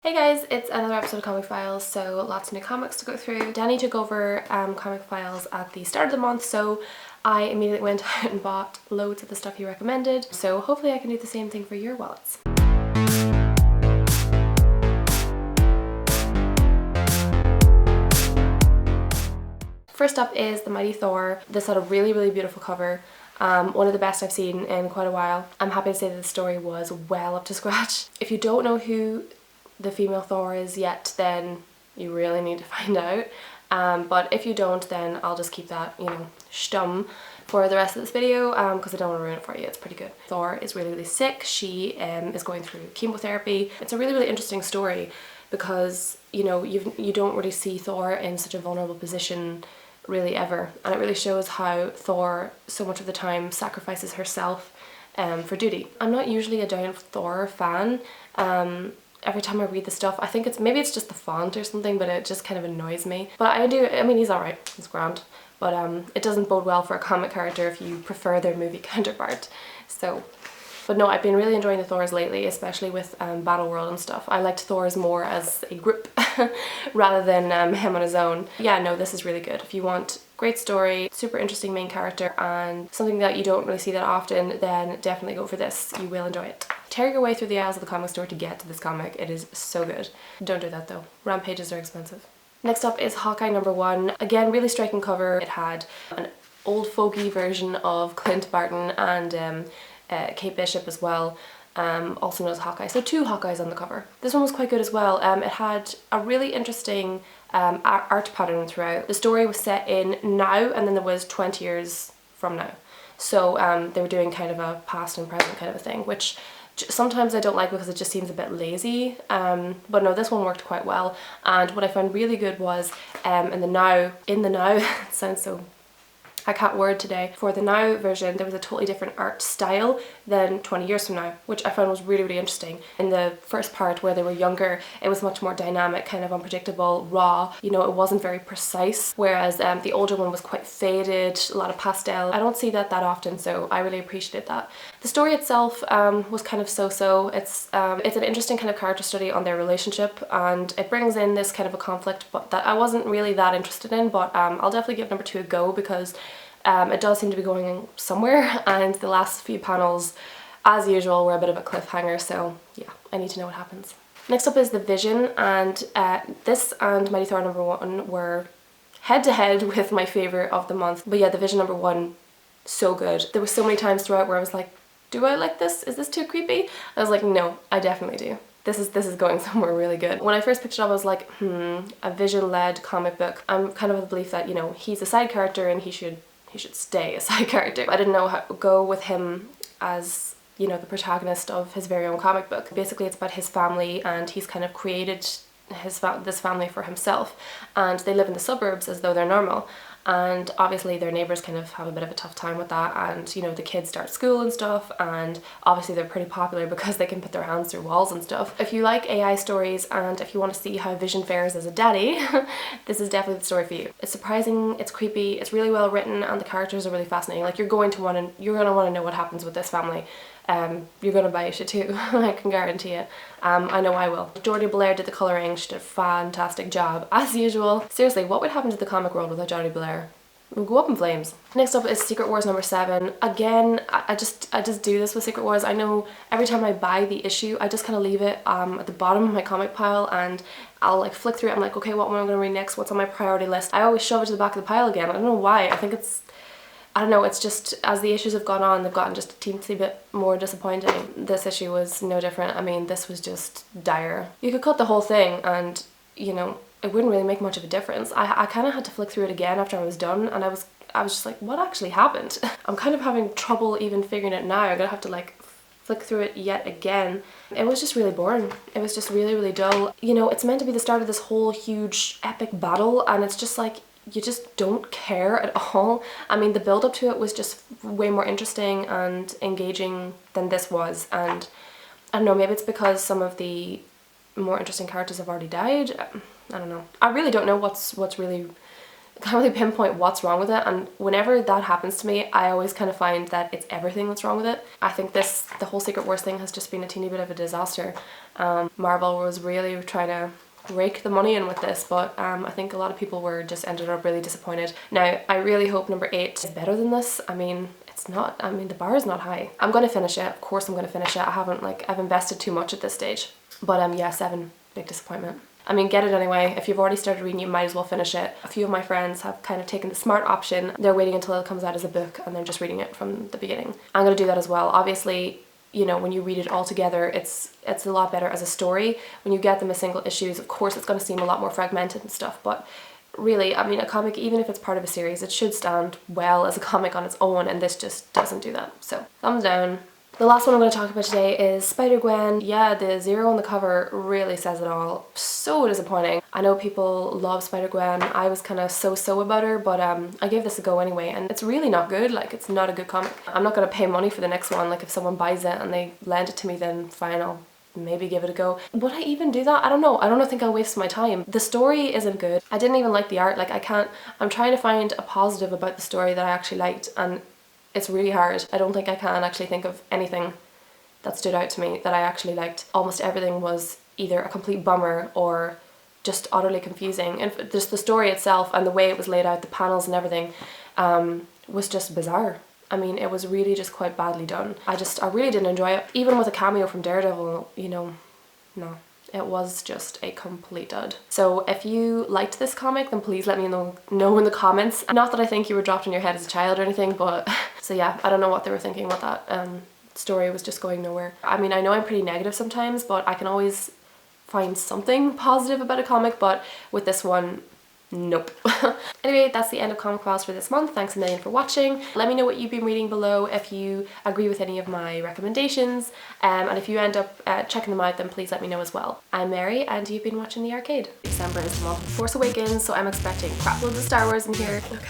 Hey guys, it's another episode of Comicphiles, so lots of new comics to go through. Danny took over Comicphiles at the start of the month, so I immediately went out and bought loads of the stuff he recommended, so hopefully I can do the same thing for your wallets. First up is The Mighty Thor. This had a really beautiful cover. One of the best I've seen in quite a while. I'm happy to say that the story was well up to scratch. If you don't know who the female Thor is yet, then you really need to find out. But if you don't, then I'll just keep that, stum for the rest of this video because I don't want to ruin it for you. It's pretty good. Thor is really sick. She is going through chemotherapy. It's a really interesting story because, you don't really see Thor in such a vulnerable position really ever. And it really shows how Thor, so much of the time, sacrifices herself for duty. I'm not usually a giant Thor fan. Every time I read the stuff, I think maybe it's just the font or something, but it just kind of annoys me. But I mean, he's alright, he's grand. But it doesn't bode well for a comic character if you prefer their movie counterpart. But no, I've been really enjoying the Thors lately, especially with Battle World and stuff. I liked Thors more as a group rather than him on his own. Yeah, no, this is really good. If you want great story, super interesting main character, and something that you don't really see that often, then definitely go for this. You will enjoy it. Tear your way through the aisles of the comic store to get to this comic. It is so good. Don't do that though. Rampages are expensive. Next up is Hawkeye #1. Again, really striking cover. It had an old folky version of Clint Barton and Kate Bishop as well, also known as Hawkeye. So two Hawkeyes on the cover. This one was quite good as well. It had a really interesting art pattern throughout. The story was set in now, and then there was 20 years from now. So they were doing kind of a past and present kind of a thing, which sometimes I don't like because it just seems a bit lazy. But no, this one worked quite well. And what I found really good was in the now, it sounds so, I can't word today. For the now version, there was a totally different art style than 20 years from now, which I found was really interesting. In the first part where they were younger, it was much more dynamic, kind of unpredictable, raw. It wasn't very precise, whereas the older one was quite faded, a lot of pastel. I don't see that often, so I really appreciated that. The story itself was kind of so-so. It's an interesting kind of character study on their relationship, and it brings in this kind of a conflict but that I wasn't really that interested in, but I'll definitely give #2 a go because it does seem to be going somewhere, and the last few panels, as usual, were a bit of a cliffhanger, so yeah, I need to know what happens. Next up is The Vision, and this and Mighty Thor #1 were head-to-head with my favourite of the month. But yeah, The Vision #1, so good. There were so many times throughout where I was like, do I like this? Is this too creepy? I was like, no, I definitely do. This is going somewhere really good. When I first picked it up, I was like, a Vision-led comic book. I'm kind of of the belief that, he's a side character and he should stay a side character. I didn't know how to go with him as, the protagonist of his very own comic book. Basically, it's about his family, and he's kind of created this family for himself, and they live in the suburbs as though they're normal. And obviously their neighbours kind of have a bit of a tough time with that, and the kids start school and stuff, and obviously they're pretty popular because they can put their hands through walls and stuff. If you like AI stories and if you want to see how Vision fares as a daddy, this is definitely the story for you. It's surprising, it's creepy, it's really well written, and the characters are really fascinating. Like, you're gonna want to know what happens with this family. You're gonna buy it too. I can guarantee it. I know I will. Jordie Bellaire did the colouring. She did a fantastic job as usual. Seriously, what would happen to the comic world without Jordie Bellaire? It would go up in flames. Next up is Secret Wars #7. Again, I just do this with Secret Wars. I know every time I buy the issue, I just kind of leave it at the bottom of my comic pile, and I'll like flick through it. I'm like, okay, what am I going to read next? What's on my priority list? I always shove it to the back of the pile again. I don't know why. I don't know, it's just, as the issues have gone on, they've gotten just a teensy bit more disappointing. This issue was no different. I mean, this was just dire. You could cut the whole thing and, it wouldn't really make much of a difference. I kind of had to flick through it again after I was done, and I was just like, what actually happened? I'm kind of having trouble even figuring it now. I'm gonna have to like flick through it yet again. It was just really boring. It was just really dull. It's meant to be the start of this whole huge epic battle, and it's just like, you just don't care at all. I mean, the build up to it was just way more interesting and engaging than this was, and I don't know, maybe it's because some of the more interesting characters have already died. I don't know. I really don't know what's really can't really pinpoint what's wrong with it, and whenever that happens to me, I always kind of find that it's everything that's wrong with it. I think the whole Secret Wars thing has just been a teeny bit of a disaster. Marvel was really trying to rake the money in with this, but I think a lot of people were just ended up really disappointed. Now, I really hope number 8 is better than this. I mean, it's not, I mean, the bar is not high. I'm going to finish it. Of course I'm going to finish it. I haven't, like, I've invested too much at this stage. But yeah, 7, big disappointment. I mean, get it anyway. If you've already started reading, you might as well finish it. A few of my friends have kind of taken the smart option. They're waiting until it comes out as a book and they're just reading it from the beginning. I'm going to do that as well. Obviously, you know, when you read it all together, it's a lot better as a story. When you get them as single issues, of course, it's going to seem a lot more fragmented and stuff. But really, I mean, a comic, even if it's part of a series, it should stand well as a comic on its own, and this just doesn't do that. So, thumbs down. The last one I'm going to talk about today is Spider-Gwen. Yeah, the 0 on the cover really says it all. So disappointing. I know people love Spider-Gwen. I was kind of so-so about her, but I gave this a go anyway, and it's really not good. Like, it's not a good comic. I'm not going to pay money for the next one. Like, if someone buys it and they lend it to me, then fine, I'll maybe give it a go. Would I even do that? I don't know. I don't think I'll waste my time. The story isn't good. I didn't even like the art. Like, I'm trying to find a positive about the story that I actually liked, and it's really hard. I don't think I can actually think of anything that stood out to me that I actually liked. Almost everything was either a complete bummer or just utterly confusing. And just the story itself and the way it was laid out, the panels and everything, was just bizarre. I mean, it was really just quite badly done. I really didn't enjoy it. Even with a cameo from Daredevil, you know, no. It was just a complete dud. So if you liked this comic, then please let me know in the comments. Not that I think you were dropped on your head as a child or anything, but so yeah, I don't know what they were thinking with that. Story was just going nowhere. I mean, I know I'm pretty negative sometimes, but I can always find something positive about a comic, but with this one, nope. Anyway, that's the end of Comicphiles for this month. Thanks a million for watching. Let me know what you've been reading below, if you agree with any of my recommendations, and if you end up checking them out, then please let me know as well. I'm Mary, and you've been watching The Arcade. December is the month of Force Awakens, so I'm expecting crap loads of Star Wars in here. Okay.